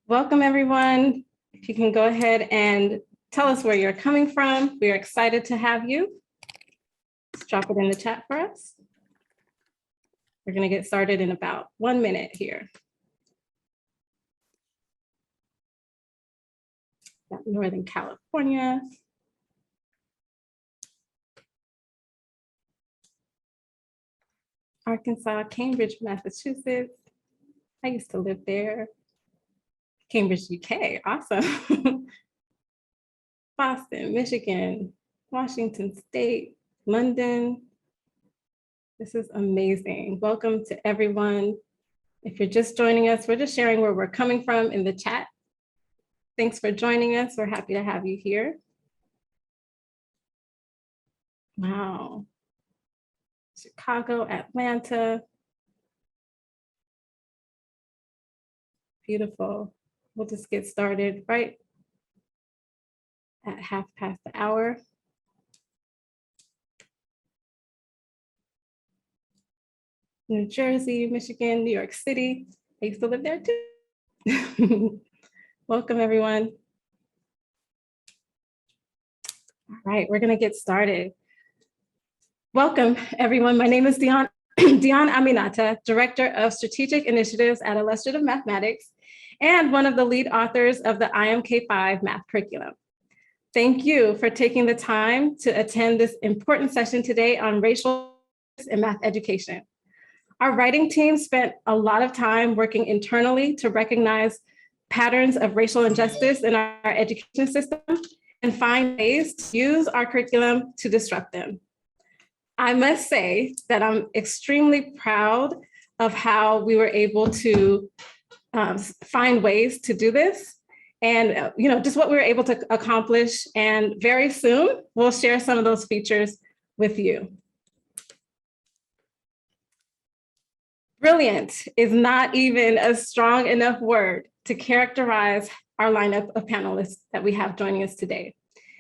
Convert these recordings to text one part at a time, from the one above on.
Welcome, everyone. If you can go ahead and tell us where you're coming from. We are excited to have you. Just drop it in the chat for us. We're going to get started in about 1 minute here. Got Northern California. Arkansas, Cambridge, Massachusetts. I used to live there. Cambridge, UK, awesome. Boston, Michigan, Washington State, London. This is amazing. Welcome to everyone. If you're just joining us, we're just sharing where we're coming from in the chat. Thanks for joining us. We're happy to have you here. Wow. Chicago, Atlanta. Beautiful. We'll just get started right at 1/2 the hour. New Jersey, Michigan, New York City. I used to live there too. Welcome, everyone. All right, we're gonna get started. Welcome, everyone. My name is Dionne Aminata, Director of Strategic Initiatives at Illustrative Mathematics, and one of the lead authors of the IM K5 math curriculum. Thank you for taking the time to attend this important session today on racial justice in math education. Our writing team spent a lot of time working internally to recognize patterns of racial injustice in our education system and find ways to use our curriculum to disrupt them. I must say that I'm extremely proud of how we were able to find ways to do this and just what we were able to accomplish. And very soon, we'll share some of those features with you. Brilliant is not even a strong enough word to characterize our lineup of panelists that we have joining us today.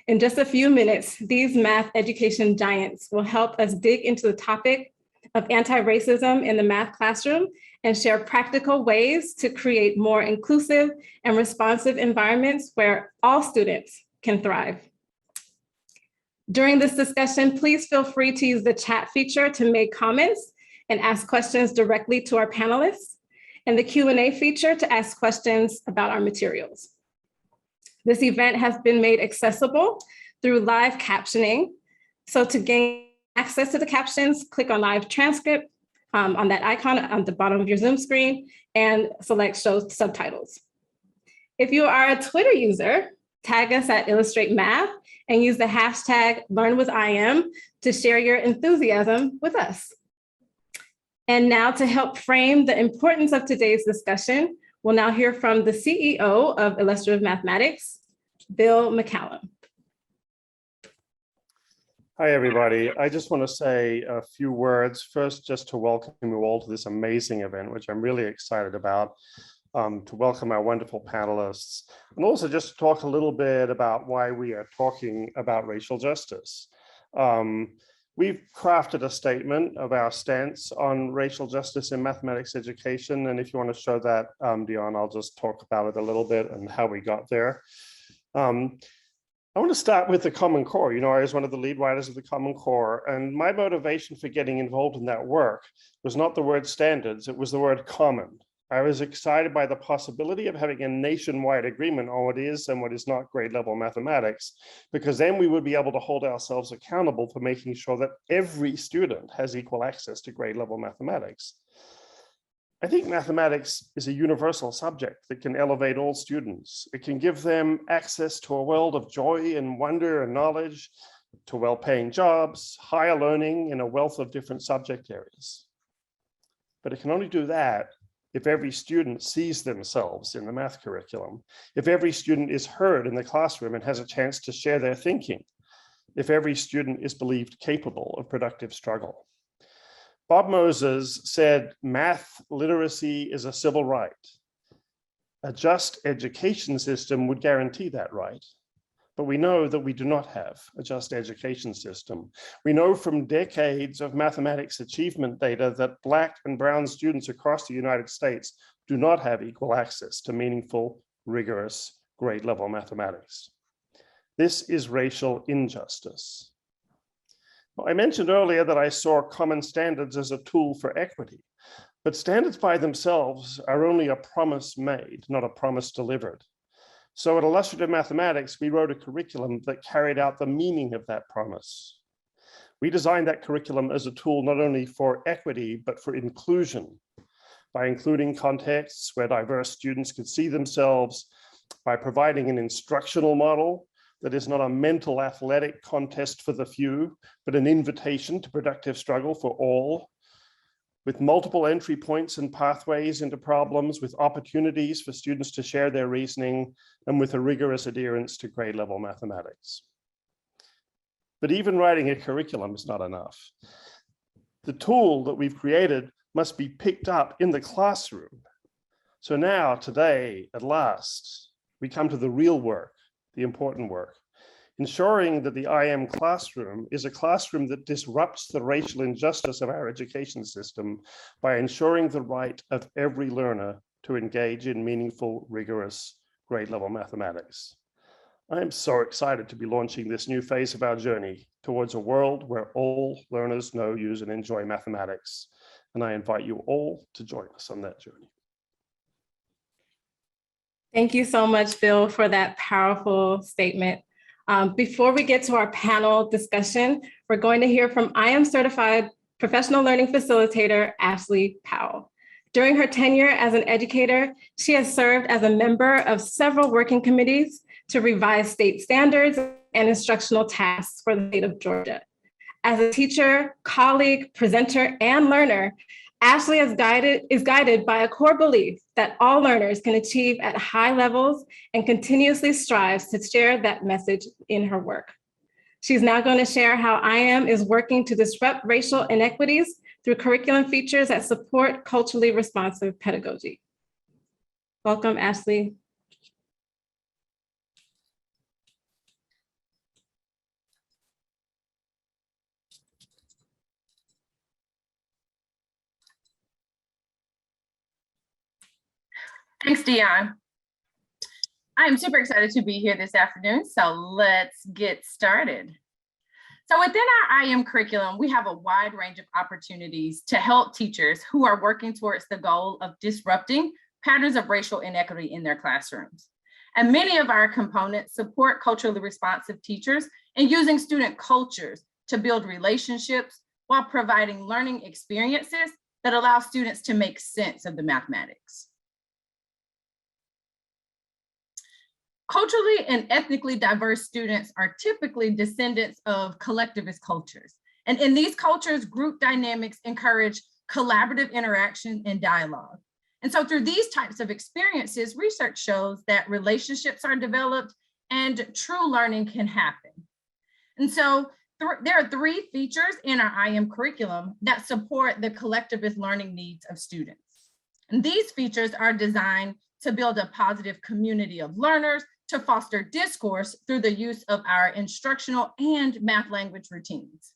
In just a few minutes, these math education giants will help us dig into the topic of anti-racism in the math classroom and share practical ways to create more inclusive and responsive environments where all students can thrive. During this discussion, please feel free to use the chat feature to make comments and ask questions directly to our panelists, and the Q&A feature to ask questions about our materials. This event has been made accessible through live captioning. So to gain access to the captions, click on live transcript on that icon on the bottom of your Zoom screen and select show subtitles. If you are a Twitter user, tag us at Illustrate Math and use the hashtag #LearnWithIM to share your enthusiasm with us. And now to help frame the importance of today's discussion, we'll now hear from the CEO of Illustrative Mathematics, Bill McCallum. Hi, everybody. I just want to say a few words. First, just to welcome you all to this amazing event, which I'm really excited about, to welcome our wonderful panelists, and also just to talk a little bit about why we are talking about racial justice. We've crafted a statement of our stance on racial justice in mathematics education. And if you want to show that, Dionne, I'll just talk about it a little bit and how we got there. I want to start with the Common Core. I was one of the lead writers of the Common Core, and my motivation for getting involved in that work was not the word standards, it was the word common. I was excited by the possibility of having a nationwide agreement on what is and what is not grade level mathematics, because then we would be able to hold ourselves accountable for making sure that every student has equal access to grade level mathematics. I think mathematics is a universal subject that can elevate all students. It can give them access to a world of joy and wonder and knowledge, to well-paying jobs, higher learning in a wealth of different subject areas. But it can only do that if every student sees themselves in the math curriculum, if every student is heard in the classroom and has a chance to share their thinking, if every student is believed capable of productive struggle. Bob Moses said, math literacy is a civil right. A just education system would guarantee that right. But we know that we do not have a just education system. We know from decades of mathematics achievement data that Black and brown students across the United States do not have equal access to meaningful rigorous grade level mathematics. This is racial injustice. Well, I mentioned earlier that I saw common standards as a tool for equity, but standards by themselves are only a promise made, not a promise delivered. So at Illustrative Mathematics, we wrote a curriculum that carried out the meaning of that promise. We designed that curriculum as a tool not only for equity, but for inclusion, by including contexts where diverse students could see themselves, by providing an instructional model that is not a mental athletic contest for the few, but an invitation to productive struggle for all, with multiple entry points and pathways into problems, with opportunities for students to share their reasoning, and with a rigorous adherence to grade level mathematics. But even writing a curriculum is not enough. The tool that we've created must be picked up in the classroom. So now, today, at last, we come to the real work, the important work, ensuring that the IM classroom is a classroom that disrupts the racial injustice of our education system by ensuring the right of every learner to engage in meaningful, rigorous grade level mathematics. I am so excited to be launching this new phase of our journey towards a world where all learners know, use, and enjoy mathematics. And I invite you all to join us on that journey. Thank you so much, Bill, for that powerful statement. Before we get to our panel discussion, we're going to hear from IM Certified Professional Learning Facilitator, Ashley Powell. During her tenure as an educator, she has served as a member of several working committees to revise state standards and instructional tasks for the state of Georgia. As a teacher, colleague, presenter, and learner, Ashley is guided by a core belief that all learners can achieve at high levels and continuously strives to share that message in her work. She's now going to share how IM is working to disrupt racial inequities through curriculum features that support culturally responsive pedagogy. Welcome, Ashley. Thanks, Dionne. I'm super excited to be here this afternoon, so let's get started. So within our IM curriculum, we have a wide range of opportunities to help teachers who are working towards the goal of disrupting patterns of racial inequity in their classrooms. And many of our components support culturally responsive teachers in using student cultures to build relationships while providing learning experiences that allow students to make sense of the mathematics. Culturally and ethnically diverse students are typically descendants of collectivist cultures. And in these cultures, group dynamics encourage collaborative interaction and dialogue. And so through these types of experiences, research shows that relationships are developed and true learning can happen. And so there are three features in our IM curriculum that support the collectivist learning needs of students. And these features are designed to build a positive community of learners, to foster discourse through the use of our instructional and math language routines.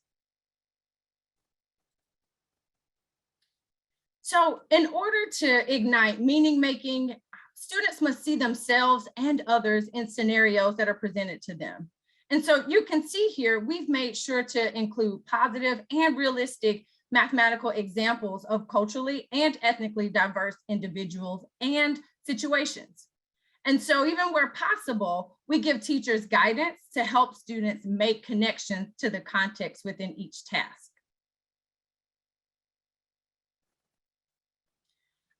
So in order to ignite meaning making, students must see themselves and others in scenarios that are presented to them. And so you can see here, we've made sure to include positive and realistic mathematical examples of culturally and ethnically diverse individuals and situations. And so even where possible, we give teachers guidance to help students make connections to the context within each task.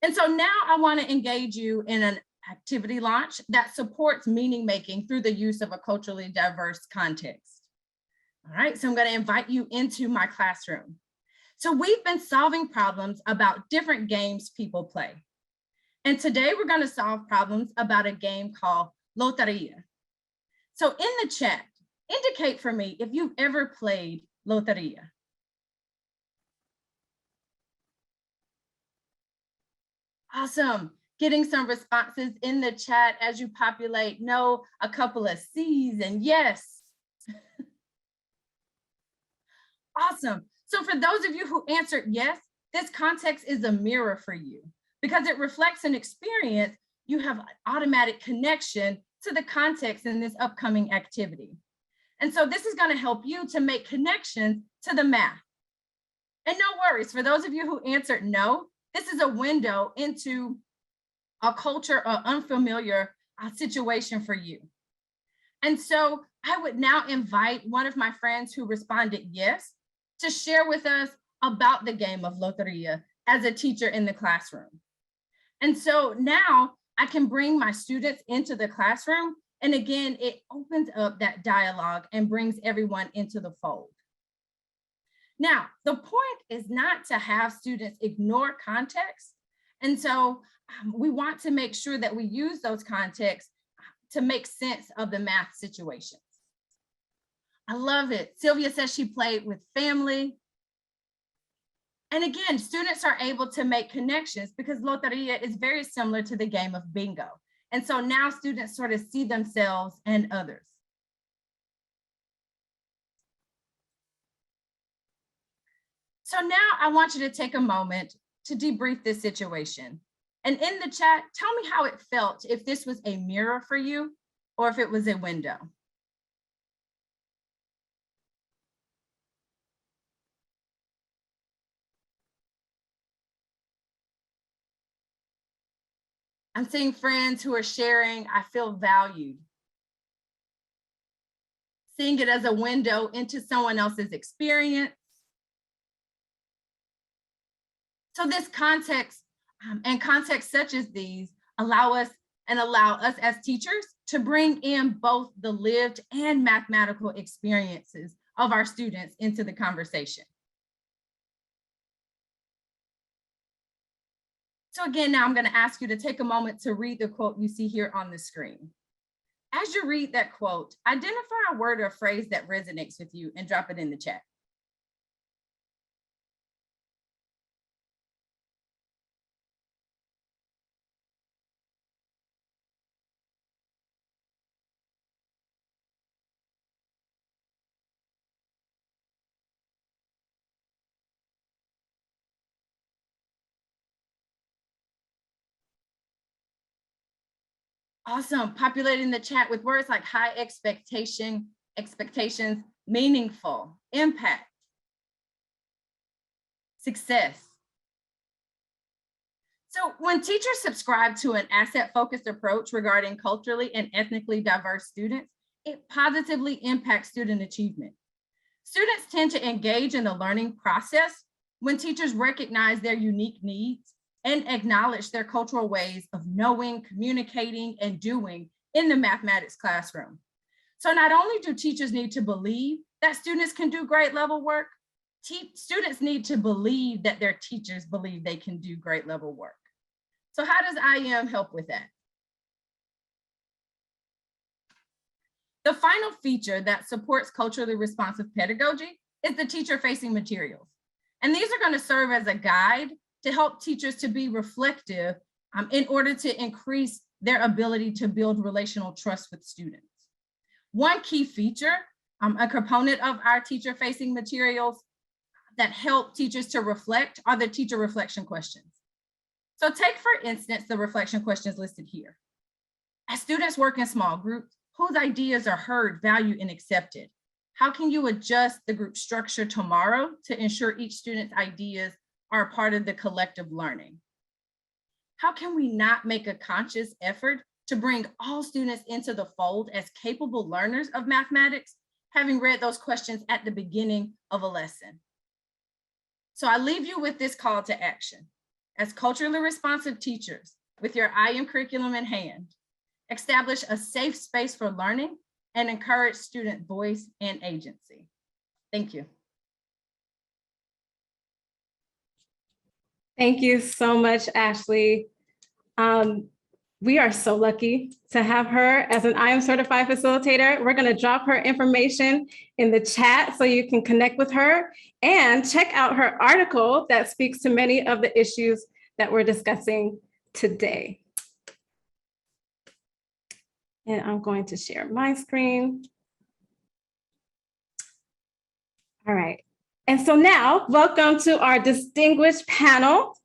And so now I want to engage you in an activity launch that supports meaning making through the use of a culturally diverse context. All right, so I'm going to invite you into my classroom. So we've been solving problems about different games people play. And today we're going to solve problems about a game called Loteria. So in the chat, indicate for me if you've ever played Loteria. Awesome. Getting some responses in the chat as you populate. No, a couple of C's and yes. Awesome. So for those of you who answered yes, this context is a mirror for you, because it reflects an experience you have automatic connection to the context in this upcoming activity. And so this is going to help you to make connections to the math. And no worries, for those of you who answered no, this is a window into a culture or unfamiliar situation for you. And so I would now invite one of my friends who responded yes to share with us about the game of Loteria as a teacher in the classroom. And so now I can bring my students into the classroom. And again, it opens up that dialogue and brings everyone into the fold. Now, the point is not to have students ignore context. And so we want to make sure that we use those contexts to make sense of the math situations. I love it. Sylvia says she played with family. And again, students are able to make connections because Loteria is very similar to the game of bingo. And so now students sort of see themselves and others. So now I want you to take a moment to debrief this situation. And in the chat, tell me how it felt if this was a mirror for you or if it was a window. I'm seeing friends who are sharing, I feel valued. Seeing it as a window into someone else's experience. So this context and contexts such as these allow us as teachers to bring in both the lived and mathematical experiences of our students into the conversation. So again, now I'm going to ask you to take a moment to read the quote you see here on the screen. As you read that quote, identify a word or phrase that resonates with you and drop it in the chat. Awesome. Populating the chat with words like high expectations, meaningful, impact, success. So when teachers subscribe to an asset-focused approach regarding culturally and ethnically diverse students, it positively impacts student achievement. Students tend to engage in the learning process when teachers recognize their unique needs and acknowledge their cultural ways of knowing, communicating, and doing in the mathematics classroom. So not only do teachers need to believe that students can do grade level work, students need to believe that their teachers believe they can do grade level work. So how does IM help with that? The final feature that supports culturally responsive pedagogy is the teacher-facing materials. And these are going to serve as a guide to help teachers to be reflective in order to increase their ability to build relational trust with students. One key feature, a component of our teacher-facing materials that help teachers to reflect are the teacher reflection questions. So take, for instance, the reflection questions listed here. As students work in small groups, whose ideas are heard, valued, and accepted? How can you adjust the group structure tomorrow to ensure each student's ideas are a part of the collective learning? How can we not make a conscious effort to bring all students into the fold as capable learners of mathematics, having read those questions at the beginning of a lesson? So I leave you with this call to action. As culturally responsive teachers, with your IM curriculum in hand, establish a safe space for learning and encourage student voice and agency. Thank you. Thank you so much, Ashley. We are so lucky to have her as an IM Certified Facilitator. We're going to drop her information in the chat so you can connect with her and check out her article that speaks to many of the issues that we're discussing today. And I'm going to share my screen. All right. And so now, welcome to our distinguished panel.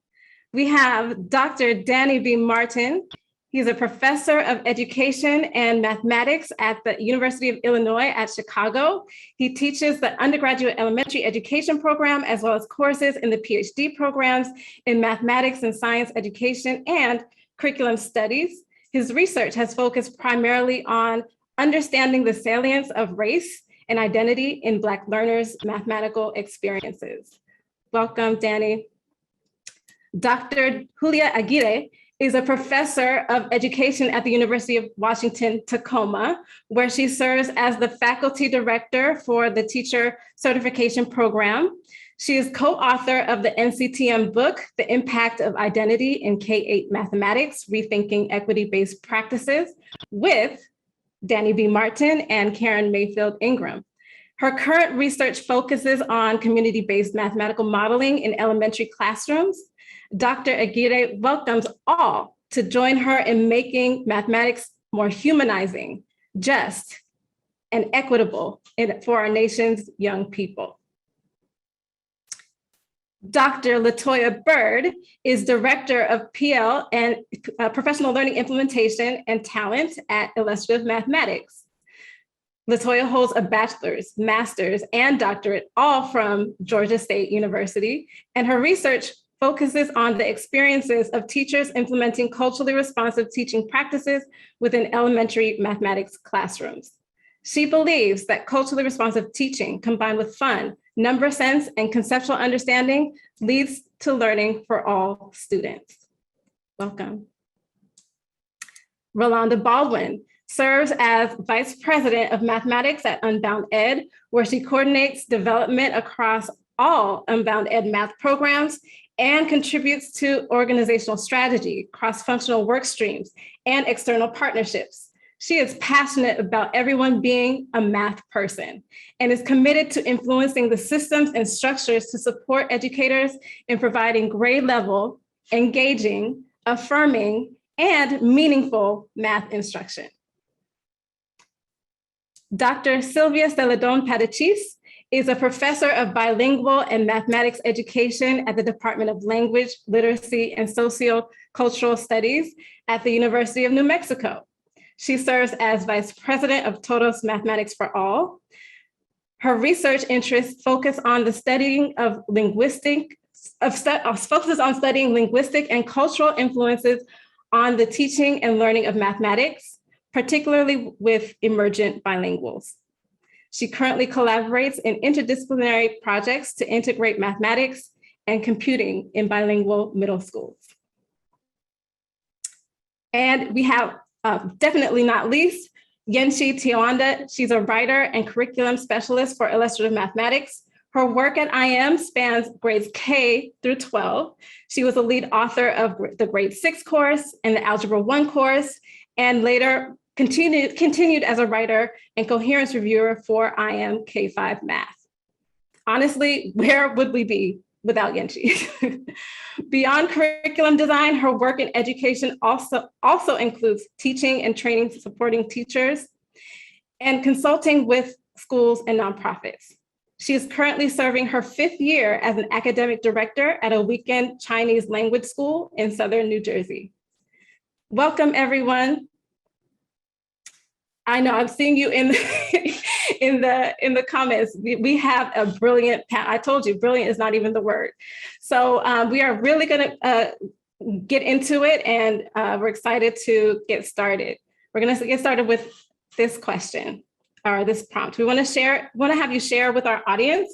We have Dr. Danny B. Martin. He's a professor of education and mathematics at the University of Illinois at Chicago. He teaches the undergraduate elementary education program, as well as courses in the PhD programs in mathematics and science education and curriculum studies. His research has focused primarily on understanding the salience of race and identity in Black learners' mathematical experiences. Welcome, Danny. Dr. Julia Aguirre is a professor of education at the University of Washington, Tacoma, where she serves as the faculty director for the teacher certification program. She is co-author of the NCTM book, The Impact of Identity in K-8 Mathematics, Rethinking Equity-Based Practices, with Danny B. Martin and Karen Mayfield Ingram. Her current research focuses on community-based mathematical modeling in elementary classrooms. Dr. Aguirre welcomes all to join her in making mathematics more humanizing, just, and equitable for our nation's young people. Dr. Latoya Bird is Director of PL and Professional Learning Implementation and Talent at Illustrative Mathematics. Latoya holds a bachelor's, master's, and doctorate, all from Georgia State University, and her research focuses on the experiences of teachers implementing culturally responsive teaching practices within elementary mathematics classrooms. She believes that culturally responsive teaching combined with fun, number sense, and conceptual understanding leads to learning for all students. Welcome. Rolanda Baldwin serves as Vice President of Mathematics at Unbound Ed, where she coordinates development across all Unbound Ed math programs and contributes to organizational strategy, cross-functional work streams, and external partnerships. She is passionate about everyone being a math person and is committed to influencing the systems and structures to support educators in providing grade level, engaging, affirming, and meaningful math instruction. Dr. Sylvia Celedon Padachis is a professor of bilingual and mathematics education at the Department of Language, Literacy, and Sociocultural Studies at the University of New Mexico. She serves as Vice President of Todos Mathematics for All. Her research interests focus on the studying of focuses on studying linguistic and cultural influences on the teaching and learning of mathematics, particularly with emergent bilinguals. She currently collaborates in interdisciplinary projects to integrate mathematics and computing in bilingual middle schools. And we have, definitely not least, Yenshi Tiwanda. She's a writer and curriculum specialist for illustrative mathematics. Her work at IM spans grades K through 12. She was a lead author of the grade 6 course and the Algebra 1 course, and later continued as a writer and coherence reviewer for IM K5 Math. Honestly, where would we be without Yenshi? Beyond curriculum design, her work in education also includes teaching and training supporting teachers and consulting with schools and nonprofits. She is currently serving her 5th year as an academic director at a weekend Chinese language school in Southern New Jersey. Welcome, everyone. I know I'm seeing you in the comments. We have a brilliant panel. I told you, brilliant is not even the word. So we are really going to get into it, and we're excited to get started. We're going to get started with this question or this prompt. We want to have you share with our audience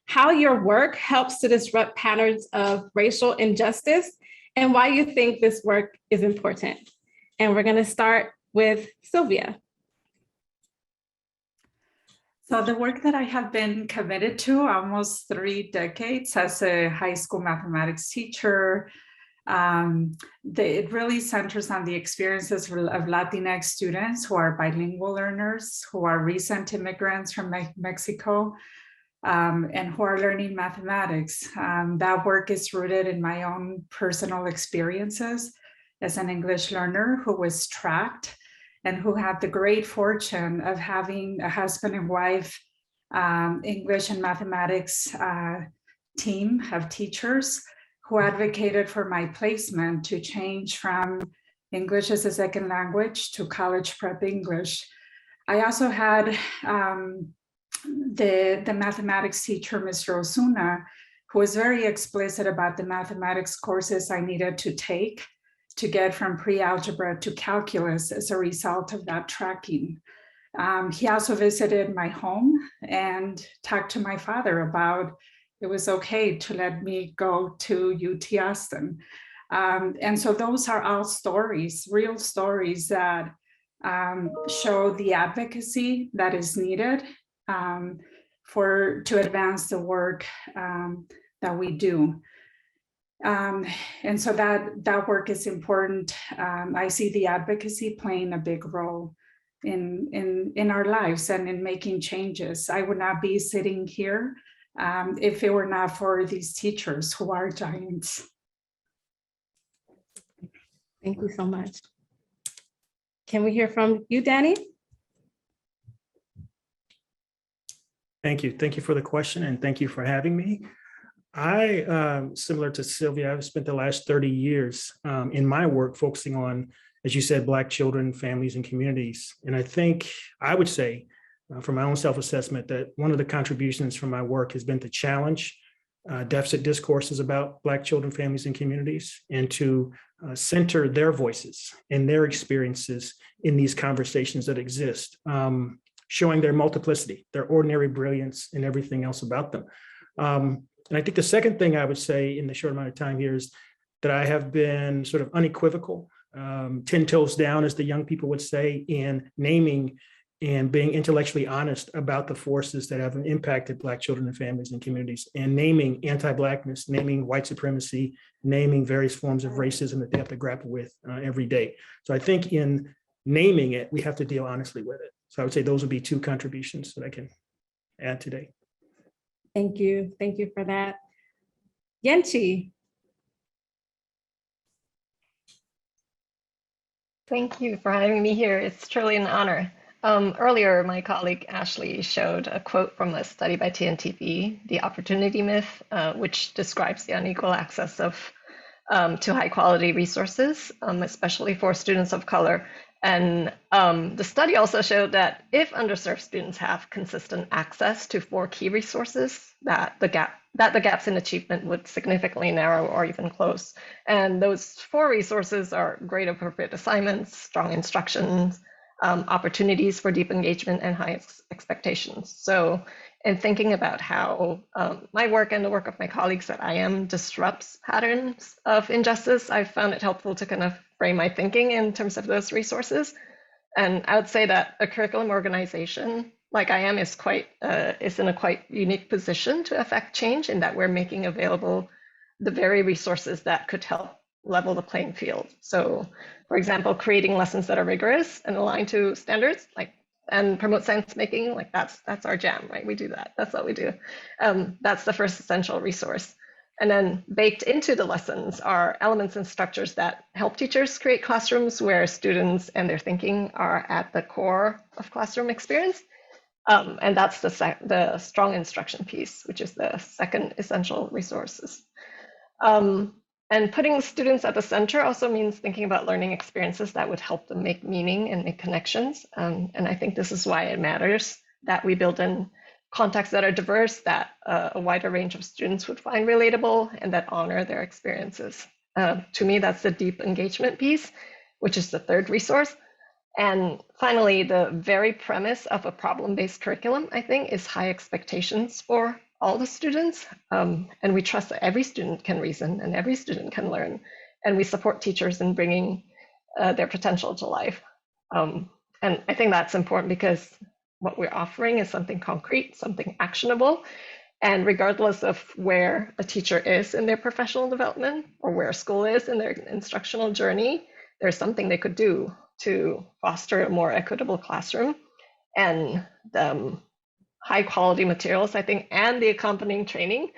how your work helps to disrupt patterns of racial injustice and why you think this work is important. And we're going to start with Sylvia. So the work that I have been committed to almost 3 decades as a high school mathematics teacher, it really centers on the experiences of Latinx students who are bilingual learners, who are recent immigrants from Mexico, and who are learning mathematics. That work is rooted in my own personal experiences as an English learner who was tracked and who had the great fortune of having a husband and wife English and mathematics team of teachers who advocated for my placement to change from English as a second language to college prep English. I also had the mathematics teacher, Mr. Osuna, who was very explicit about the mathematics courses I needed to take to get from pre-algebra to calculus as a result of that tracking. He also visited my home and talked to my father about it was okay to let me go to UT Austin. And so those are all stories, real stories that show the advocacy that is needed to advance the work that we do. And so that work is important. I see the advocacy playing a big role in our lives and in making changes. I would not be sitting here if it were not for these teachers who are giants. Thank you so much. Can we hear from you, Danny? Thank you. Thank you for the question, and thank you for having me. I, similar to Sylvia, I've spent the last 30 years in my work focusing on, as you said, Black children, families, and communities. And I think I would say, from my own self-assessment, that one of the contributions from my work has been to challenge deficit discourses about Black children, families, and communities, and to center their voices and their experiences in these conversations that exist, showing their multiplicity, their ordinary brilliance, and everything else about them. And I think the second thing I would say in the short amount of time here is that I have been sort of unequivocal, 10 toes down, as the young people would say, in naming and being intellectually honest about the forces that have impacted Black children and families and communities, and naming anti-Blackness, naming white supremacy, naming various forms of racism that they have to grapple with every day. So I think in naming it, we have to deal honestly with it. So I would say those would be two contributions that I can add today. Thank you. Thank you for that. Yenchi. Thank you for having me here. It's truly an honor. Earlier, my colleague Ashley showed a quote from a study by TNTV, The Opportunity Myth, which describes the unequal access to high quality resources, especially for students of color. And the study also showed that if underserved students have consistent access to 4 key resources, that the gaps in achievement would significantly narrow or even close. And those 4 resources are grade appropriate assignments, strong instructions, opportunities for deep engagement, and high expectations. So in thinking about how my work and the work of my colleagues at IM disrupts patterns of injustice, I found it helpful to kind of frame my thinking in terms of those resources. And I would say that a curriculum organization like IM is in a quite unique position to affect change, in that we're making available the very resources that could help level the playing field. So, for example, creating lessons that are rigorous and aligned to standards, and promote sense making, that's our jam, right? We do that. That's what we do. That's the first essential resource. And then baked into the lessons are elements and structures that help teachers create classrooms where students and their thinking are at the core of classroom experience. And that's the strong instruction piece, which is the second essential resources. And putting students at the center also means thinking about learning experiences that would help them make meaning and make connections. And I think this is why it matters that we build in contexts that are diverse, that a wider range of students would find relatable, and that honor their experiences. To me, that's the deep engagement piece, which is the third resource. And finally, the very premise of a problem-based curriculum, I think, is high expectations for all the students. And we trust that every student can reason and every student can learn. And we support teachers in bringing their potential to life. And I think that's important because what we're offering is something concrete, something actionable. And regardless of where a teacher is in their professional development or where a school is in their instructional journey, there's something they could do to foster a more equitable classroom. And high quality materials, I think, and the accompanying training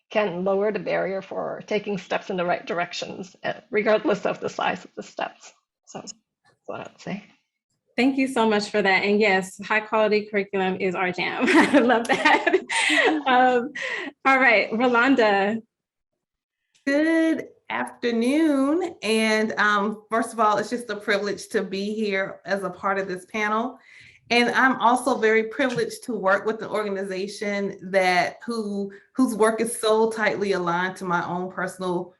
can lower the barrier for taking steps in the right directions, regardless of the size of the steps. So that's what I would say. Thank you so much for that. And yes, high quality curriculum is our jam. I love that. All right, Rolanda. Good afternoon. And first of all, it's just a privilege to be here as a part of this panel. And I'm also very privileged to work with an organization whose work is so tightly aligned to my own personal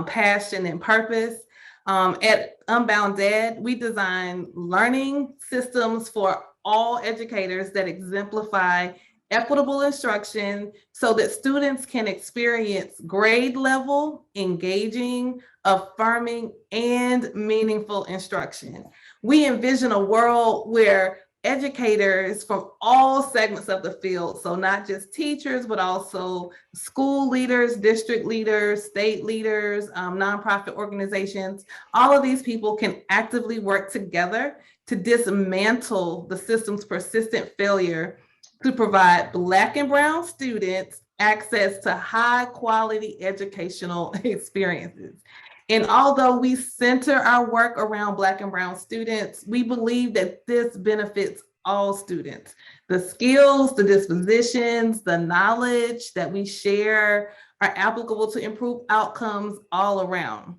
passion and purpose. At Unbound Ed, we design learning systems for all educators that exemplify equitable instruction so that students can experience grade level, engaging, affirming, and meaningful instruction. We envision a world where educators from all segments of the field, so not just teachers, but also school leaders, district leaders, state leaders, nonprofit organizations, all of these people can actively work together to dismantle the system's persistent failure to provide Black and Brown students access to high quality educational experiences. And although we center our work around Black and Brown students, we believe that this benefits all students. The skills, the dispositions, the knowledge that we share are applicable to improve outcomes all around.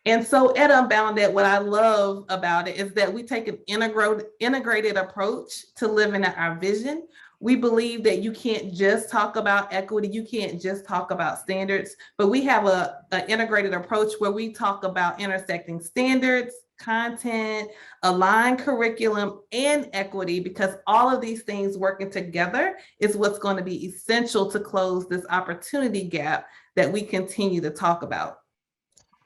And so at Unbound Ed, what I love about it is that we take an integrated approach to living our vision. We believe that you can't just talk about equity, you can't just talk about standards, but we have an integrated approach where we talk about intersecting standards, content, aligned curriculum, and equity, because all of these things working together is what's going to be essential to close this opportunity gap that we continue to talk about.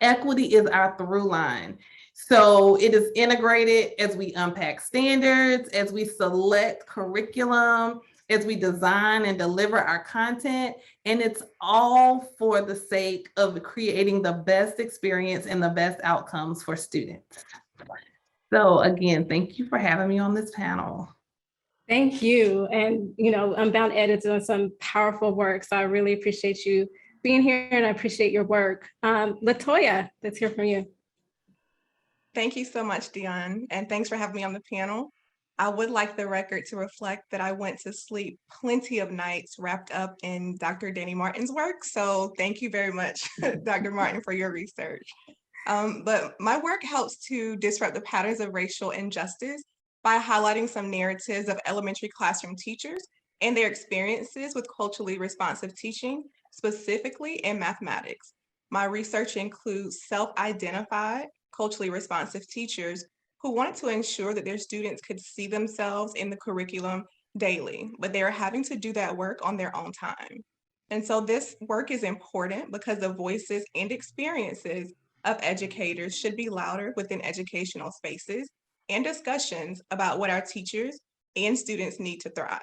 Equity is our through line. So it is integrated as we unpack standards, as we select curriculum, as we design and deliver our content, and it's all for the sake of creating the best experience and the best outcomes for students. So again, thank you for having me on this panel. Thank you. And, Unbound Ed is doing some powerful work. So I really appreciate you being here and I appreciate your work. Latoya, let's hear from you. Thank you so much, Dionne, and thanks for having me on the panel. I would like the record to reflect that I went to sleep plenty of nights wrapped up in Dr. Danny Martin's work. So thank you very much, Dr. Martin, for your research. But my work helps to disrupt the patterns of racial injustice by highlighting some narratives of elementary classroom teachers and their experiences with culturally responsive teaching, specifically in mathematics. My research includes self-identified, culturally responsive teachers who wanted to ensure that their students could see themselves in the curriculum daily, but they are having to do that work on their own time. And so this work is important because the voices and experiences of educators should be louder within educational spaces and discussions about what our teachers and students need to thrive.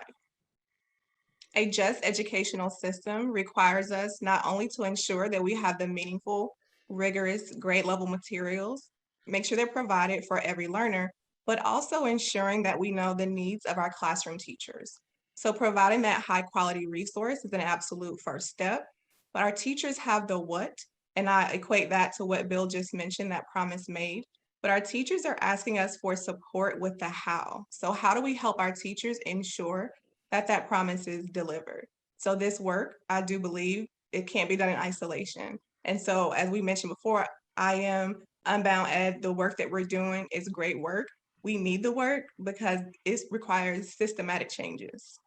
A just educational system requires us not only to ensure that we have the meaningful, rigorous grade level materials, make sure they're provided for every learner, but also ensuring that we know the needs of our classroom teachers. So providing that high quality resource is an absolute first step, but our teachers have the what, and I equate that to what Bill just mentioned, that promise made, but our teachers are asking us for support with the how. So how do we help our teachers ensure that that promise is delivered? So this work, I do believe it can't be done in isolation. And so as we mentioned before, IM Unbound Ed, the work that we're doing is great work. We need the work because it requires systematic changes.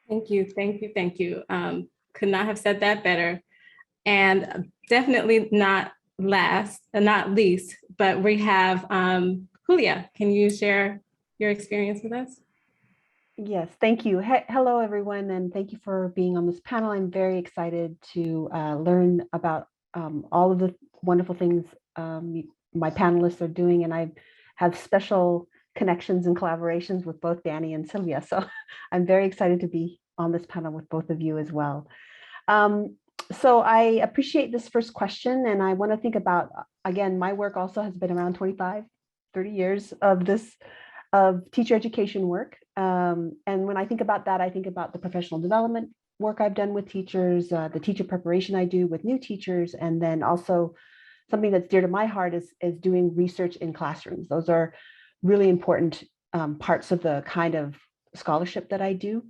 Thank you, thank you, thank you. Could not have said that better. And definitely not last, not least, but we have Julia. Can you share your experience with us? Yes, thank you. Hello, everyone, and thank you for being on this panel. I'm very excited to learn about all of the wonderful things my panelists are doing, and I have special connections and collaborations with both Danny and Sylvia. So I'm very excited to be on this panel with both of you as well. So I appreciate this first question, and I want to think about, again, my work also has been around 25, 30 years of teacher education work. And when I think about that, I think about the professional development work I've done with teachers, the teacher preparation I do with new teachers, and then also something that's dear to my heart is doing research in classrooms. Those are really important parts of the kind of scholarship that I do.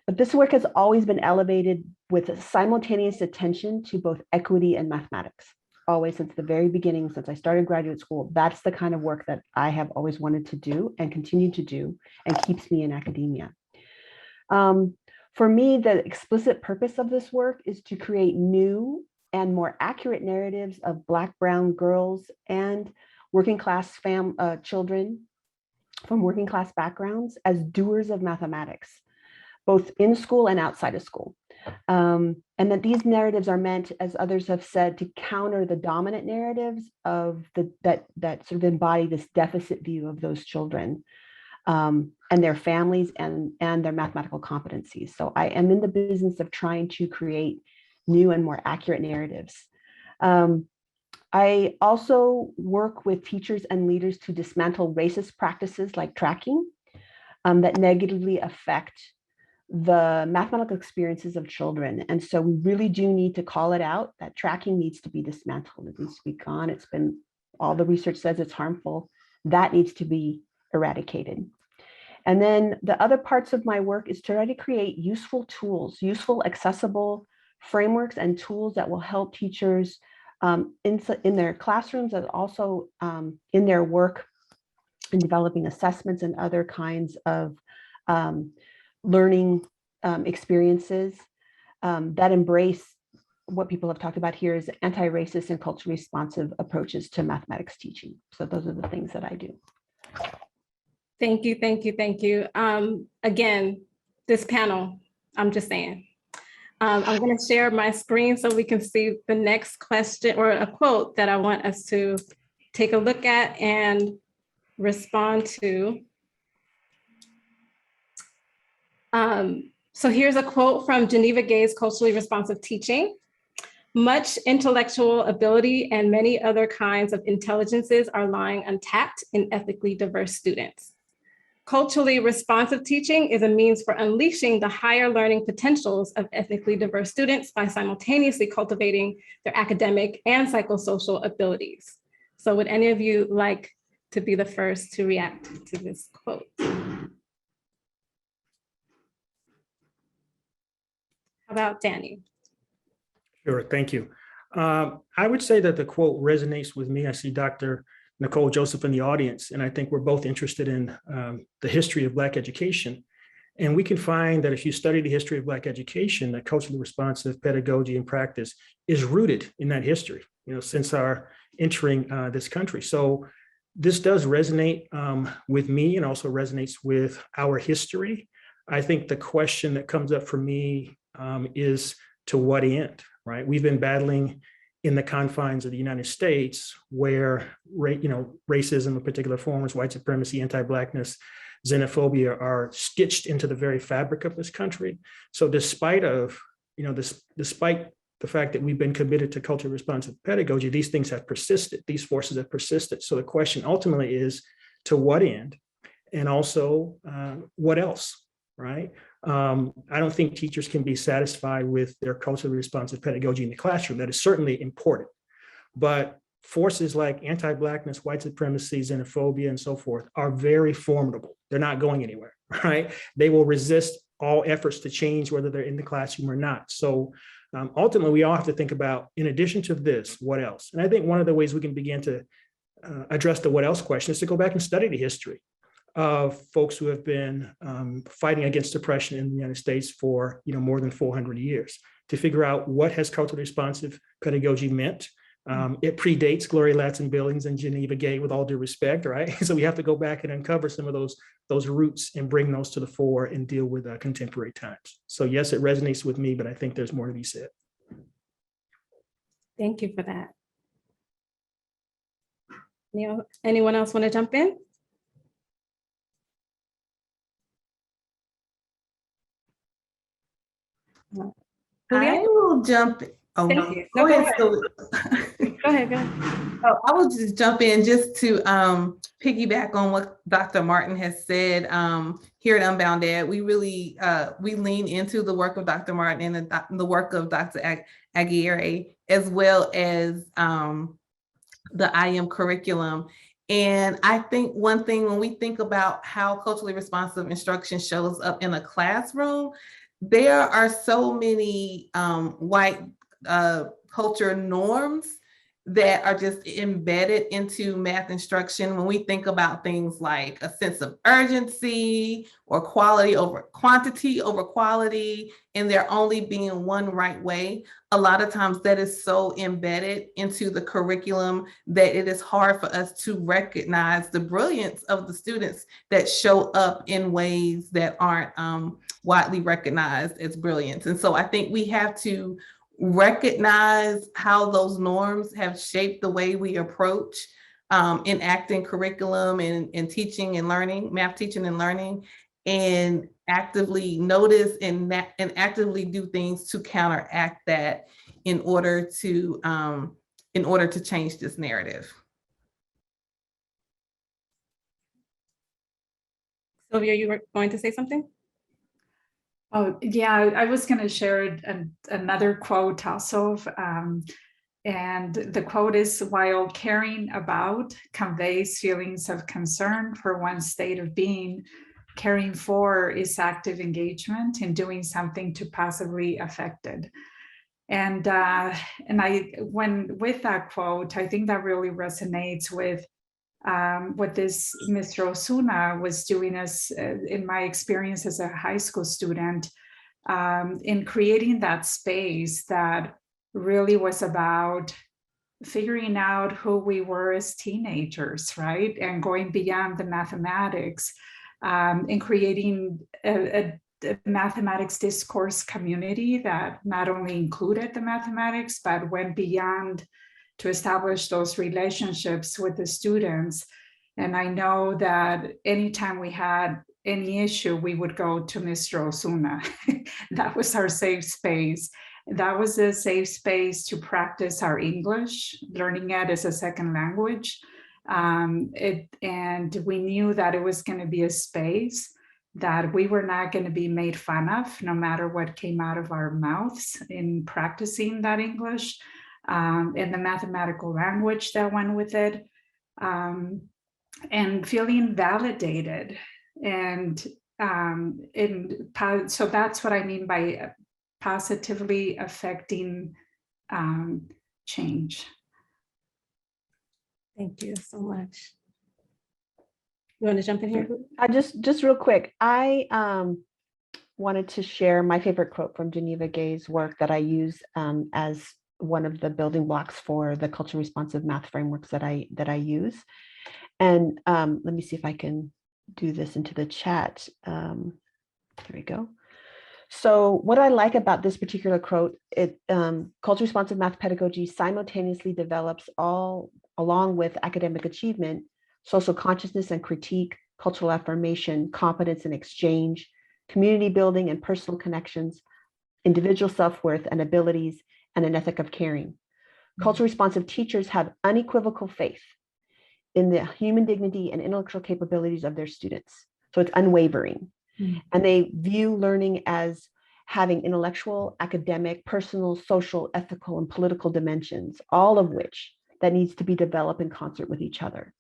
But this work has always been elevated with a simultaneous attention to both equity and mathematics. Always since the very beginning, since I started graduate school, that's the kind of work that I have always wanted to do and continue to do and keeps me in academia. For me, the explicit purpose of this work is to create new and more accurate narratives of Black, brown girls and working class children from working class backgrounds as doers of mathematics, both in school and outside of school. And that these narratives are meant, as others have said, to counter the dominant narratives of that sort of embody this deficit view of those children and their families and their mathematical competencies. So I am in the business of trying to create new and more accurate narratives. I also work with teachers and leaders to dismantle racist practices like tracking that negatively affect the mathematical experiences of children. And so we really do need to call it out that tracking needs to be dismantled. It needs to be gone. It's been, all the research says it's harmful. That needs to be eradicated. And then the other parts of my work is to try to create useful tools, useful, accessible frameworks and tools that will help teachers in their classrooms and also in their work in developing assessments and other kinds of learning experiences that embrace what people have talked about here is anti-racist and culturally responsive approaches to mathematics teaching. So those are the things that I do. Thank you, thank you, thank you. Again, this panel, I'm just saying. I'm going to share my screen so we can see the next question or a quote that I want us to take a look at and respond to. So here's a quote from Geneva Gay's Culturally Responsive Teaching. Much intellectual ability and many other kinds of intelligences are lying untapped in ethically diverse students. Culturally responsive teaching is a means for unleashing the higher learning potentials of ethnically diverse students by simultaneously cultivating their academic and psychosocial abilities. So would any of you like to be the first to react to this quote? How about Danny? Sure, thank you. I would say that the quote resonates with me. I see Dr. Nicole Joseph in the audience, and I think we're both interested in the history of Black education. And we can find that if you study the history of Black education, that culturally responsive pedagogy and practice is rooted in that history, since our entering this country. So this does resonate with me and also resonates with our history. I think the question that comes up for me is to what end, right? We've been battling in the confines of the United States where, racism of particular forms, white supremacy, anti-Blackness, xenophobia are stitched into the very fabric of this country. So despite the fact that we've been committed to culturally responsive pedagogy, these things have persisted, these forces have persisted. So the question ultimately is to what end, and also what else, right? I don't think teachers can be satisfied with their culturally responsive pedagogy in the classroom. That is certainly important, but forces like anti-Blackness, white supremacy, xenophobia, and so forth are very formidable. They're not going anywhere, right? They will resist all efforts to change, whether they're in the classroom or not. So ultimately, we all have to think about, in addition to this, what else? And I think one of the ways we can begin to address the what else question is to go back and study the history of folks who have been fighting against oppression in the United States for more than 400 years, to figure out what has culturally responsive pedagogy meant. It predates Gloria Ladson-Billings and Geneva Gay, with all due respect, right? So we have to go back and uncover some of those roots and bring those to the fore and deal with contemporary times. So yes, it resonates with me, but I think there's more to be said. Thank you for that. Anyone else want to jump in? I will jump. Oh, Thank you. go ahead. Go ahead. Oh, I will just jump in just to piggyback on what Dr. Martin has said. Here at Unbound Ed, we really we lean into the work of Dr. Martin and the work of Dr. Aguirre, as well as the IM curriculum. And I think one thing when we think about how culturally responsive instruction shows up in a classroom, there are so many white culture norms that are just embedded into math instruction when we think about things like a sense of urgency or quality over quantity over quality, and there only being one right way. A lot of times that is so embedded into the curriculum that it is hard for us to recognize the brilliance of the students that show up in ways that aren't widely recognized as brilliance. And so I think we have to recognize how those norms have shaped the way we approach enacting curriculum and teaching and learning, math teaching and learning, and actively notice and actively do things to counteract that in order to change this narrative. Sylvia, you were going to say something? Oh, yeah, I was going to share another quote also. And the quote is, while caring about conveys feelings of concern for one's state of being, caring for is active engagement in doing something to positively affect it. And with that quote, I think that really resonates with what this Mr. Osuna was doing as in my experience as a high school student, in creating that space that really was about figuring out who we were as teenagers, right? And going beyond the mathematics, and creating a mathematics discourse community that not only included the mathematics, but went beyond to establish those relationships with the students. And I know that anytime we had any issue, we would go to Mr. Osuna. That was our safe space. That was a safe space to practice our English, learning it as a second language. And we knew that it was going to be a space that we were not going to be made fun of, no matter what came out of our mouths in practicing that English. And the mathematical language that went with it, and feeling validated. And so that's what I mean by positively affecting change. Thank you so much. You want to jump in here? Just real quick, I wanted to share my favorite quote from Geneva Gay's work that I use as one of the building blocks for the culture responsive math frameworks that I use. And let me see if I can do this into the chat. There we go. So what I like about this particular quote, culture responsive math pedagogy simultaneously develops along with academic achievement, social consciousness and critique, cultural affirmation, competence and exchange, community building and personal connections, individual self-worth and abilities, and an ethic of caring. Culture responsive teachers have unequivocal faith in the human dignity and intellectual capabilities of their students. So it's unwavering. And they view learning as having intellectual, academic, personal, social, ethical, and political dimensions, all of which that needs to be developed in concert with each other.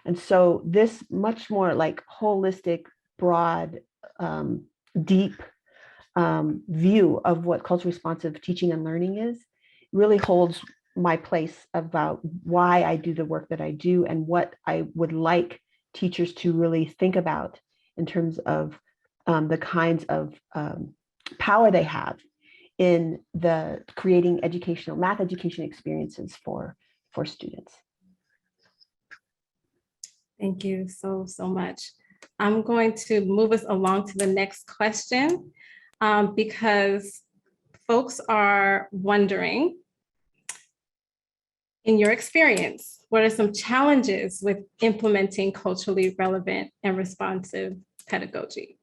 And so this much more like holistic, broad, deep view of what culture responsive teaching and learning is really holds my place about why I do the work that I do and what I would like teachers to really think about in terms of the kinds of power they have in the creating math education experiences for students. Thank you so much. I'm going to move us along to the next question because folks are wondering, in your experience, what are some challenges with implementing culturally relevant and responsive pedagogy?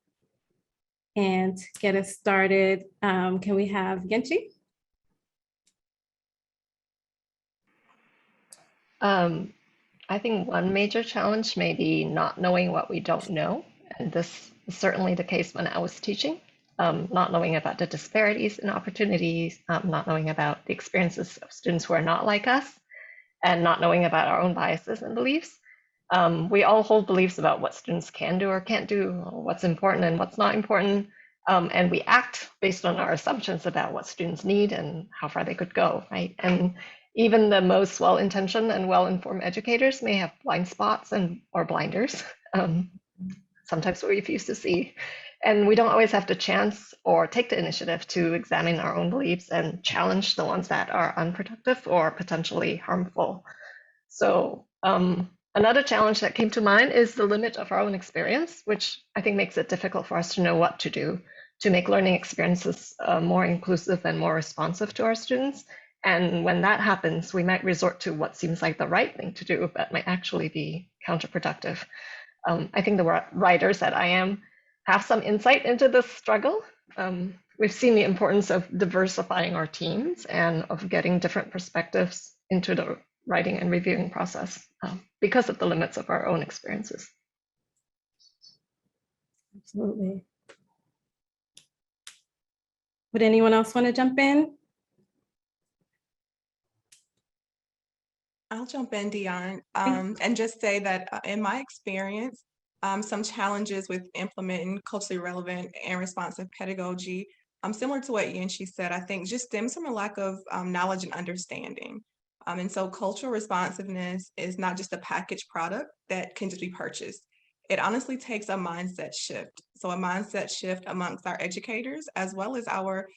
And get us started, can we have Genchi? I think one major challenge may be not knowing what we don't know. And this is certainly the case when I was teaching, not knowing about the disparities in opportunities, not knowing about the experiences of students who are not like us, and not knowing about our own biases and beliefs. We all hold beliefs about what students can do or can't do, or what's important and what's not important. And we act based on our assumptions about what students need and how far they could go, right? And even the most well-intentioned and well-informed educators may have blind spots or blinders. Sometimes we refuse to see. And we don't always have the chance or take the initiative to examine our own beliefs and challenge the ones that are unproductive or potentially harmful. So another challenge that came to mind is the limit of our own experience, which I think makes it difficult for us to know what to do to make learning experiences more inclusive and more responsive to our students. And when that happens, we might resort to what seems like the right thing to do, but might actually be counterproductive. I think the writers at IM have some insight into this struggle. We've seen the importance of diversifying our teams and of getting different perspectives into the writing and reviewing process because of the limits of our own experiences. Absolutely. Would anyone else want to jump in? I'll jump in, Dionne, and just say that in my experience, some challenges with implementing culturally relevant and responsive pedagogy, similar to what Yanchi said, I think just stems from a lack of knowledge and understanding. And so cultural responsiveness is not just a packaged product that can just be purchased. It honestly takes a mindset shift. So a mindset shift amongst our educators, as well as our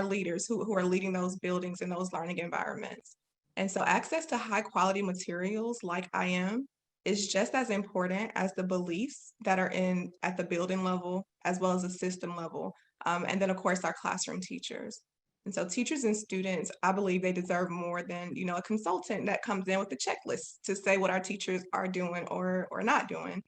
leaders who are leading those buildings and those learning environments. And so access to high quality materials like IM is just as important as the beliefs that are at the building level, as well as the system level. And then of course, our classroom teachers. And so teachers and students, I believe they deserve more than, a consultant that comes in with a checklist to say what our teachers are doing or not doing.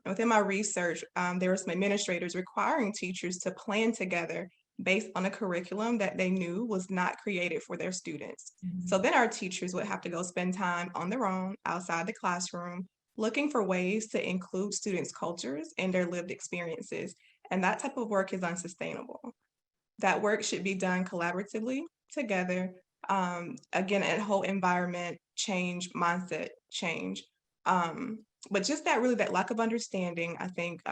Within my research, there were some administrators requiring teachers to plan together based on a curriculum that they knew was not created for their students. So then our teachers would have to go spend time on their own outside the classroom, looking for ways to include students' cultures and their lived experiences. And that type of work is unsustainable. That work should be done collaboratively together. Again, a whole environment change, mindset change. But just that lack of understanding, I think,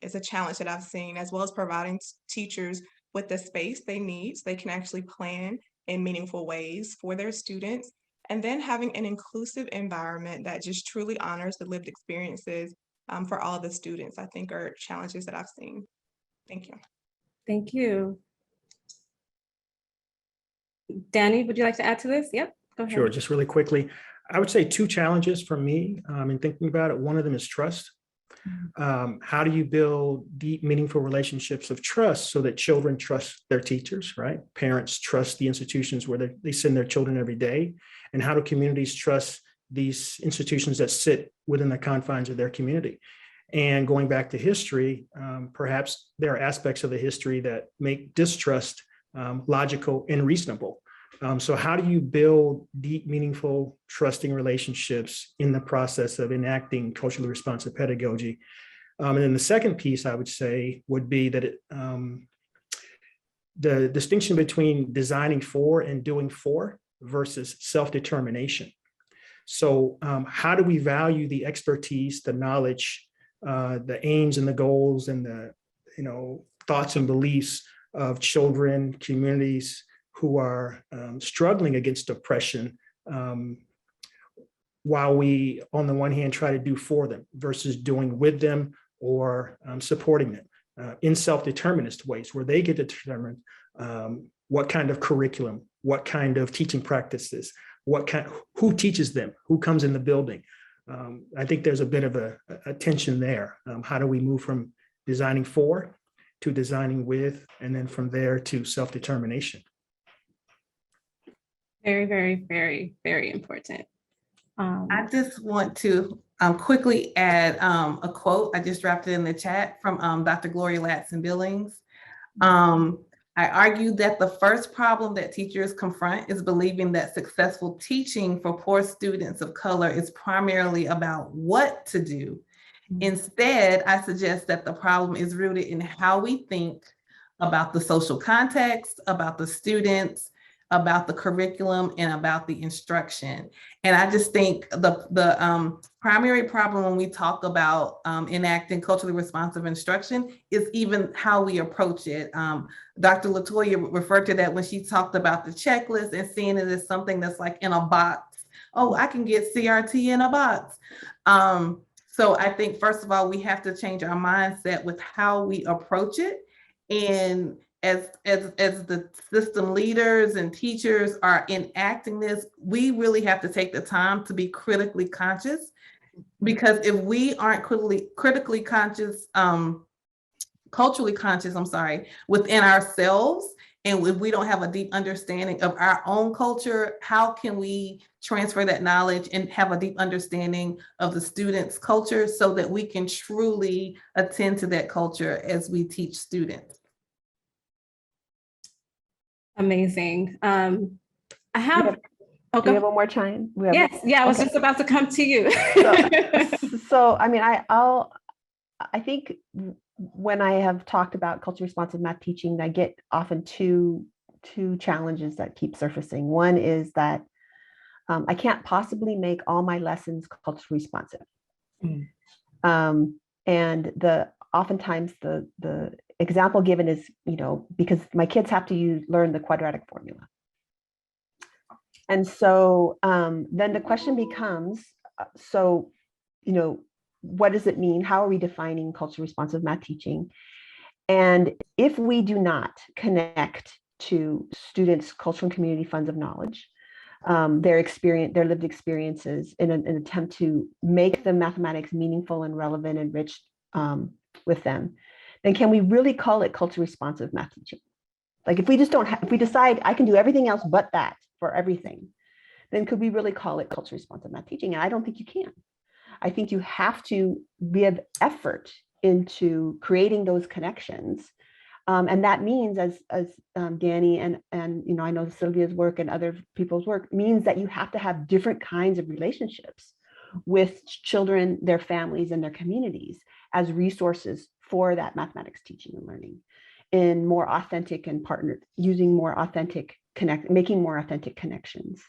is a challenge that I've seen, as well as providing teachers with the space they need so they can actually plan in meaningful ways for their students. And then having an inclusive environment that just truly honors the lived experiences for all the students, I think are challenges that I've seen. Thank you. Thank you. Danny, would you like to add to this? Yep, go ahead. Sure, just really quickly. I would say two challenges for me in thinking about it. One of them is trust. How do you build deep, meaningful relationships of trust so that children trust their teachers, right? Parents trust the institutions where they send their children every day. And how do communities trust these institutions that sit within the confines of their community? And going back to history, perhaps there are aspects of the history that make distrust logical and reasonable. So how do you build deep, meaningful, trusting relationships in the process of enacting culturally responsive pedagogy? And then the second piece I would say would be that the distinction between designing for and doing for versus self-determination. So how do we value the expertise, the knowledge, the aims and the goals and the thoughts and beliefs of children, communities who are struggling against oppression, while we, on the one hand, try to do for them versus doing with them or supporting them in self-determinist ways, where they get to determine what kind of curriculum, what kind of teaching practices, who teaches them, who comes in the building. I think there's a bit of a tension there. How do we move from designing for to designing with, and then from there to self-determination? Very, very, very, very important. I just want to quickly add a quote. I just dropped it in the chat from Dr. Gloria Ladson-Billings. I argue that the first problem that teachers confront is believing that successful teaching for poor students of color is primarily about what to do. Instead, I suggest that the problem is rooted in how we think about the social context, about the students, about the curriculum and about the instruction. And I just think the primary problem when we talk about enacting culturally responsive instruction is even how we approach it. Dr. Latoya referred to that when she talked about the checklist and seeing it as something that's like in a box. Oh, I can get CRT in a box. So I think, first of all, we have to change our mindset with how we approach it. And as the system leaders and teachers are enacting this, we really have to take the time to be critically conscious, because if we aren't critically conscious, culturally conscious, within ourselves, and if we don't have a deep understanding of our own culture, how can we transfer that knowledge and have a deep understanding of the students' culture so that we can truly attend to that culture as we teach students? Amazing. I have. Do we have one more chime? Yes. Yeah. I was okay. just about to come to you. So I mean, I think when I have talked about culturally responsive math teaching, I get often two challenges that keep surfacing. One is that I can't possibly make all my lessons culturally responsive. And oftentimes the example given is, because my kids have to learn the quadratic formula. And so then the question becomes, what does it mean? How are we defining culturally responsive math teaching? And if we do not connect to students' cultural and community funds of knowledge, their lived experiences in an attempt to make the mathematics meaningful and relevant and rich with them, then can we really call it culturally responsive math teaching? Like if we just if we decide I can do everything else but that for everything, then could we really call it culturally responsive math teaching? And I don't think you can. I think you have to give effort into creating those connections. And that means, as Danny and I know Sylvia's work and other people's work means that you have to have different kinds of relationships with children, their families, and their communities as resources for that mathematics teaching and learning in more authentic and partnered, using more authentic making more authentic connections.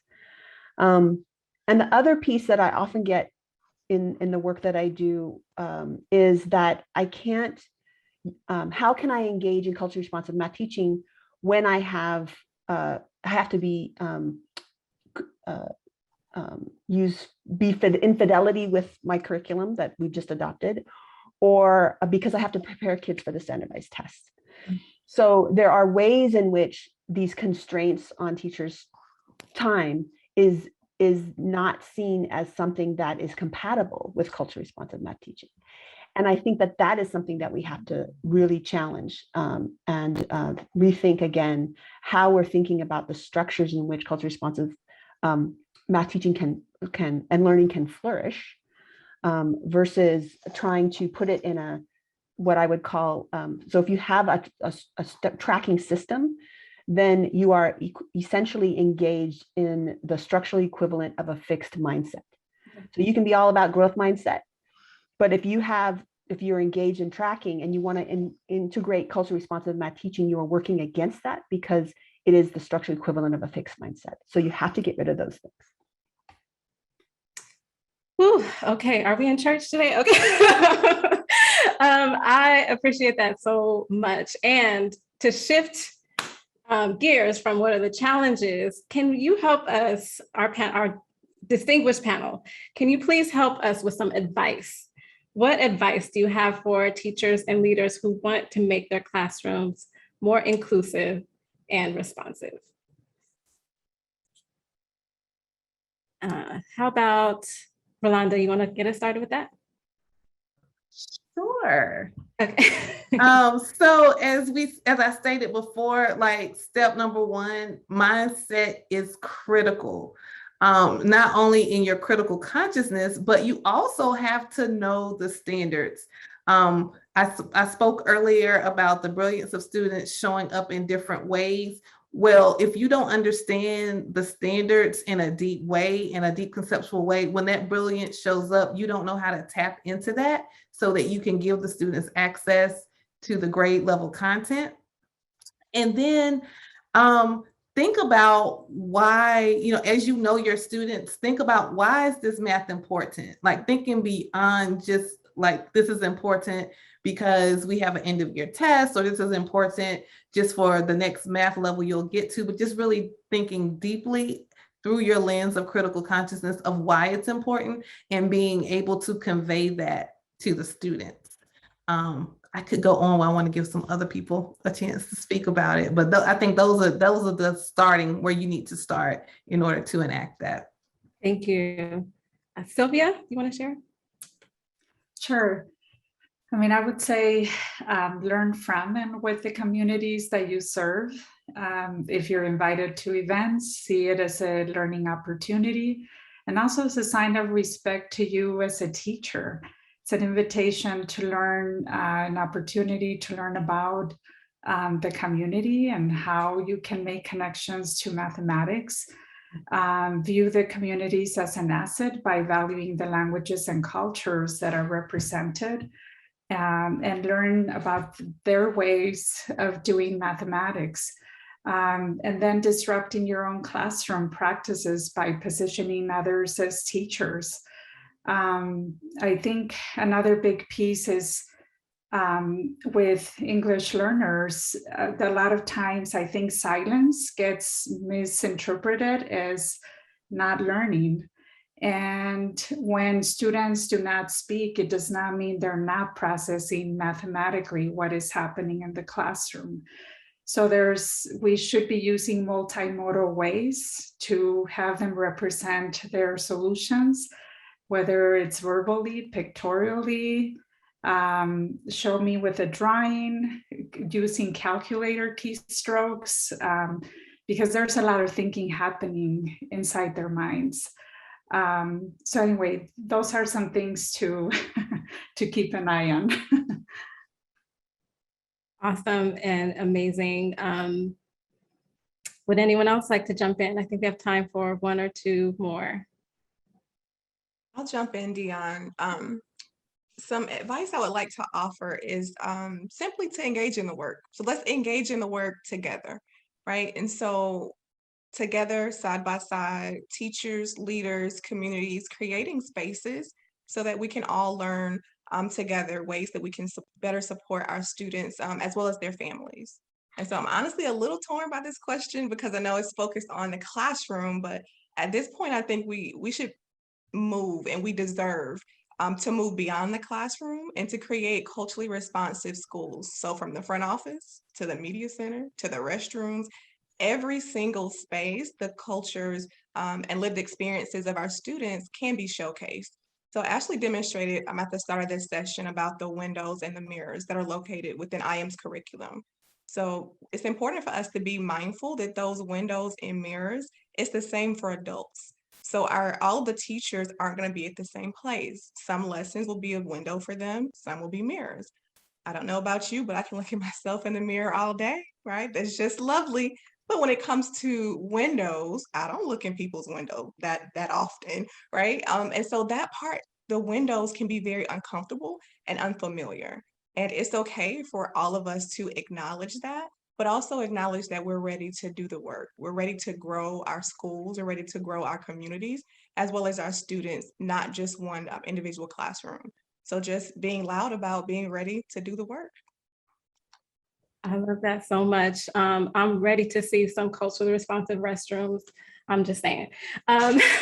And the other piece that I often get in the work that I do is that I can't, how can I engage in culturally responsive math teaching when I have to be be infidelity with my curriculum that we've just adopted, or because I have to prepare kids for the standardized tests. So there are ways in which these constraints on teachers' time is not seen as something that is compatible with culturally responsive math teaching. And I think that is something that we have to really challenge and rethink again how we're thinking about the structures in which culturally responsive math teaching can and learning can flourish versus trying to put it in what I would call, so if you have a step tracking system, then you are essentially engaged in the structural equivalent of a fixed mindset. So you can be all about growth mindset, but if you're engaged in tracking and you want to integrate culturally responsive math teaching, you are working against that because it is the structural equivalent of a fixed mindset. So you have to get rid of those things. Whew, okay, are we in church today? Okay. I appreciate that so much. And to shift gears from what are the challenges, can you help us, our distinguished panel, can you please help us with some advice? What advice do you have for teachers and leaders who want to make their classrooms more inclusive and responsive? How about Rolanda, you want to get us started with that? Sure. Okay. So as I stated before, like step number one, mindset is critical. Not only in your critical consciousness, but you also have to know the standards. I spoke earlier about the brilliance of students showing up in different ways. Well, if you don't understand the standards in a deep way, in a deep conceptual way, when that brilliance shows up, you don't know how to tap into that so that you can give the students access to the grade level content. And then think about why, as you know your students, think about why is this math important? Like thinking beyond just like this is important because we have an end of year test, or this is important just for the next math level you'll get to, but just really thinking deeply through your lens of critical consciousness of why it's important and being able to convey that to the students. I could go on, I want to give some other people a chance to speak about it, but I think those are the starting where you need to start in order to enact that. Thank you. Sylvia, you want to share? Sure. I mean, I would say learn from and with the communities that you serve. If you're invited to events, see it as a learning opportunity and also as a sign of respect to you as a teacher. It's an invitation to learn, an opportunity to learn about the community and how you can make connections to mathematics. View the communities as an asset by valuing the languages and cultures that are represented, and learn about their ways of doing mathematics. And then disrupting your own classroom practices by positioning others as teachers. I think another big piece is with English learners, a lot of times I think silence gets misinterpreted as not learning. And when students do not speak, it does not mean they're not processing mathematically what is happening in the classroom. So we should be using multimodal ways to have them represent their solutions, whether it's verbally, pictorially, show me with a drawing, using calculator keystrokes, because there's a lot of thinking happening inside their minds. So anyway, those are some things to keep an eye on. Awesome and amazing. Would anyone else like to jump in? I think we have time for one or two more. I'll jump in, Dionne. Some advice I would like to offer is simply to engage in the work. So let's engage in the work together, right? And so together, side by side, teachers, leaders, communities, creating spaces so that we can all learn together ways that we can better support our students as well as their families. And so I'm honestly a little torn by this question because I know it's focused on the classroom, but at this point, I think we should move and we deserve to move beyond the classroom and to create culturally responsive schools. So from the front office to the media center to the restrooms, every single space, the cultures and lived experiences of our students can be showcased. So Ashley demonstrated at the start of this session about the windows and the mirrors that are located within IM's curriculum. So it's important for us to be mindful that those windows and mirrors, it's the same for adults. So all of the teachers aren't going to be at the same place. Some lessons will be a window for them, some will be mirrors. I don't know about you, but I can look at myself in the mirror all day, right? That's just lovely. But when it comes to windows, I don't look in people's window that often, right? And so that part, the windows can be very uncomfortable and unfamiliar. And it's okay for all of us to acknowledge that, but also acknowledge that we're ready to do the work. We're ready to grow our schools, we're ready to grow our communities, as well as our students, not just one individual classroom. So just being loud about being ready to do the work. I love that so much. I'm ready to see some culturally responsive restrooms. I'm just saying.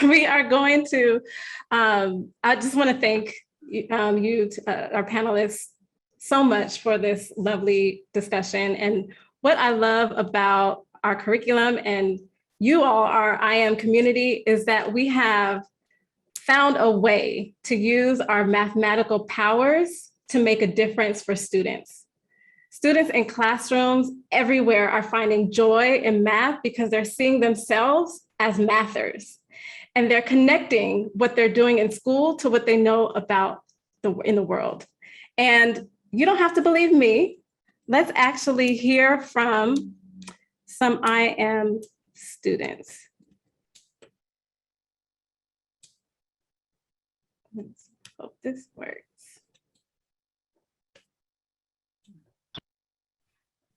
We are going to, I just want to thank our panelists, so much for this lovely discussion. And what I love about our curriculum and you all, our IM community, is that we have found a way to use our mathematical powers to make a difference for students. Students in classrooms everywhere are finding joy in math because they're seeing themselves as mathers. And they're connecting what they're doing in school to what they know about in the world. And you don't have to believe me. Let's actually hear from some IM students. Let's hope this works.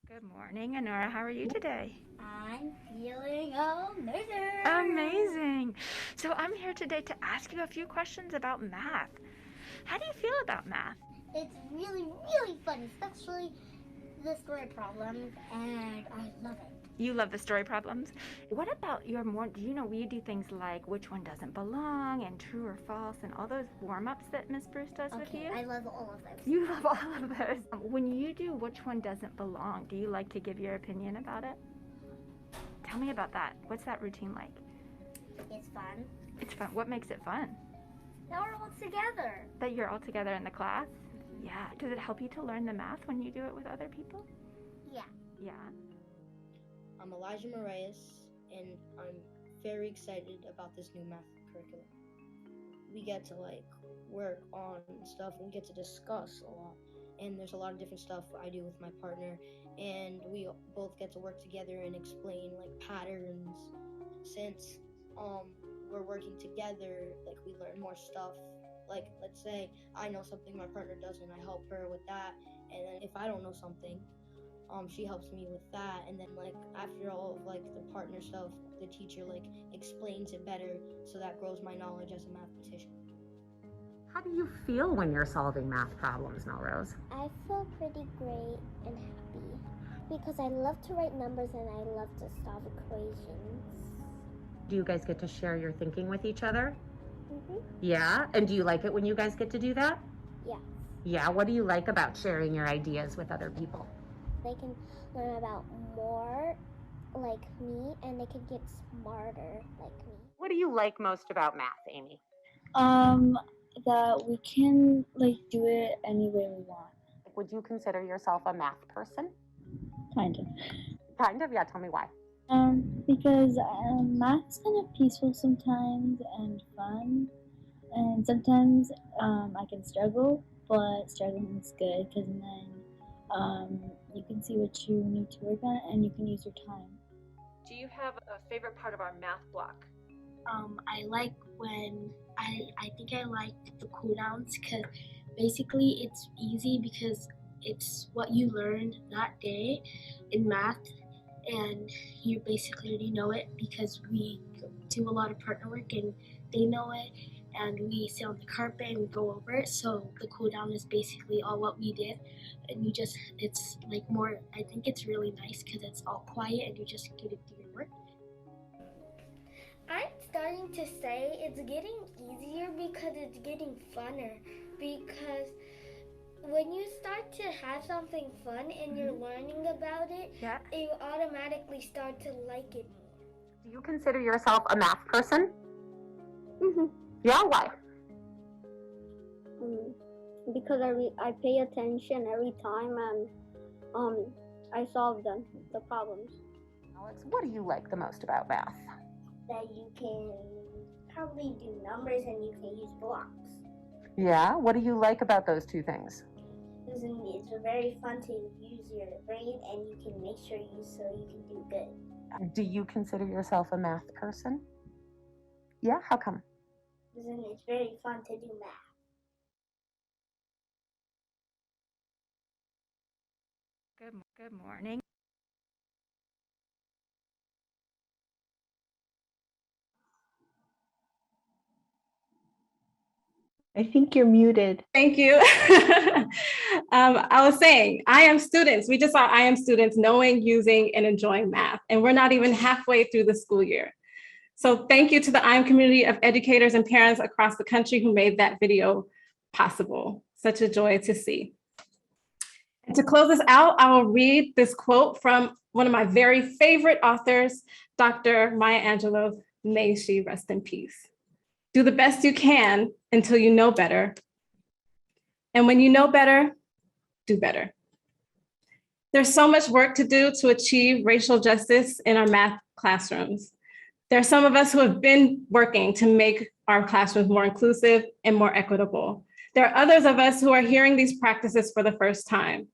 Good morning, Anora. How are you today? I'm feeling amazing. Amazing. So I'm here today to ask you a few questions about math. How do you feel about math? It's really, really fun, especially the story problems, and I love it. You love the story problems. What about your do you know we do things like which one doesn't belong and true or false and all those warm-ups that Miss Bruce does with you? I love all of those. You love all of those. When you do which one doesn't belong, do you like to give your opinion about it? Tell me about that. What's that routine like? It's fun. It's fun. What makes it fun? Now we're all together. That you're all together in the class? Yeah. Does it help you to learn the math when you do it with other people? Yeah. Yeah. I'm Elijah Moraes, and I'm very excited about this new math curriculum. We get to work on stuff, and we get to discuss a lot. And there's a lot of different stuff I do with my partner, and we both get to work together and explain patterns. Since we're working together, we learn more stuff. Let's say I know something my partner doesn't, I help her with that. And then if I don't know something, she helps me with that. And then after all of the partner stuff, the teacher explains it better, so that grows my knowledge as a mathematician. How do you feel when you're solving math problems, Melrose? I feel pretty great and happy because I love to write numbers and I love to solve equations. Do you guys get to share your thinking with each other? Mm-hmm. Yeah? And do you like it when you guys get to do that? Yes. Yeah, what do you like about sharing your ideas with other people? They can learn about more like me and they can get smarter like me. What do you like most about math, Amy? That we can do it any way we want. Would you consider yourself a math person? Kind of. Kind of? Yeah, tell me why. Because math's kind of peaceful sometimes and fun, and sometimes I can struggle, but struggling is good because then you can see what you need to work on and you can use your time. Do you have a favorite part of our math block? I like when I think I like the cool downs because basically it's easy because it's what you learned that day in math and you basically already know it because we do a lot of partner work and they know it and we sit on the carpet and we go over it. So the cool down is basically all what we did and you just, it's more, I think it's really nice because it's all quiet and you just get to do your work. I'm starting to say it's getting easier because it's getting funner. Because when you start to have something fun and you're learning about it, you automatically start to like it more. Do you consider yourself a math person? Mm-hmm. Yeah, why? Because I pay attention every time and I solve the problems. Alex, what do you like the most about math? That you can probably do numbers and you can use blocks. Yeah, what do you like about those two things? It's very fun to use your brain and you can make sure you can do good. Do you consider yourself a math person? Yeah, how come? It's very fun to do math. Good morning. I think you're muted. Thank you. I was saying, IM students, we just saw IM students knowing, using, and enjoying math, and we're not even halfway through the school year. So thank you to the IM community of educators and parents across the country who made that video possible. Such a joy to see. And to close this out, I will read this quote from one of my very favorite authors, Dr. Maya Angelou. May she rest in peace. Do the best you can until you know better. And when you know better, do better. There's so much work to do to achieve racial justice in our math classrooms. There are some of us who have been working to make our classrooms more inclusive and more equitable. There are others of us who are hearing these practices for the first time.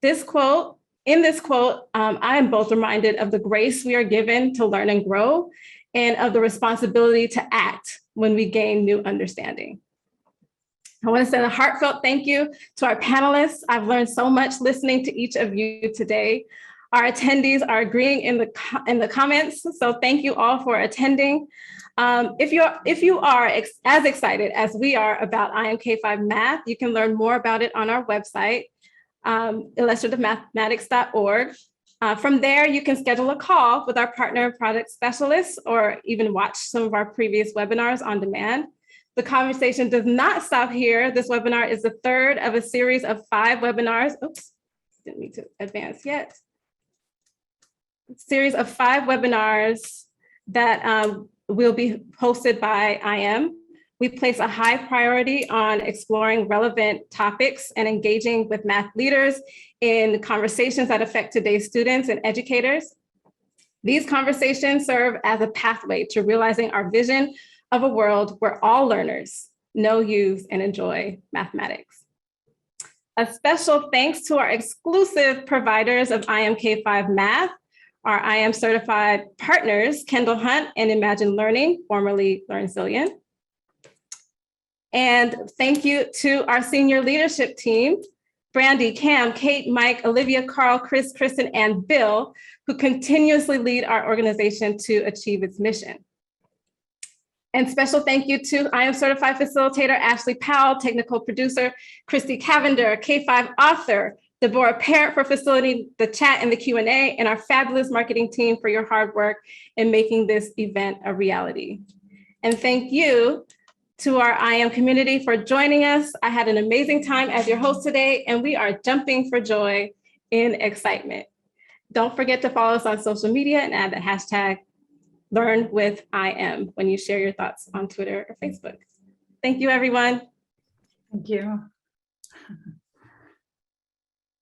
In this quote, I am both reminded of the grace we are given to learn and grow, and of the responsibility to act when we gain new understanding. I want to send a heartfelt thank you to our panelists. I've learned so much listening to each of you today. Our attendees are agreeing in the comments, so thank you all for attending. If you are as excited as we are about IM K-5 math, you can learn more about it on our website, illustrativemathematics.org. From there, you can schedule a call with our partner product specialists or even watch some of our previous webinars on demand. The conversation does not stop here. This webinar is the third of a series of 5 webinars. Oops, didn't need to advance yet. Series of 5 webinars that will be hosted by IM. We place a high priority on exploring relevant topics and engaging with math leaders in conversations that affect today's students and educators. These conversations serve as a pathway to realizing our vision of a world where all learners know, use, and enjoy mathematics. A special thanks to our exclusive providers of IM K-5 math, our IM certified partners, Kendall Hunt and Imagine Learning, formerly LearnZillion. And thank you to our senior leadership team, Brandy, Cam, Kate, Mike, Olivia, Carl, Chris, Kristen, and Bill, who continuously lead our organization to achieve its mission. And special thank you to IM Certified Facilitator, Ashley Powell, technical producer, Christy Cavender, K-5 author, Deborah Parent for facilitating the chat and the Q&A, and our fabulous marketing team for your hard work in making this event a reality. And thank you to our IM community for joining us. I had an amazing time as your host today, and we are jumping for joy in excitement. Don't forget to follow us on social media and add the hashtag #LearnWithIM when you share your thoughts on Twitter or Facebook. Thank you, everyone. Thank you.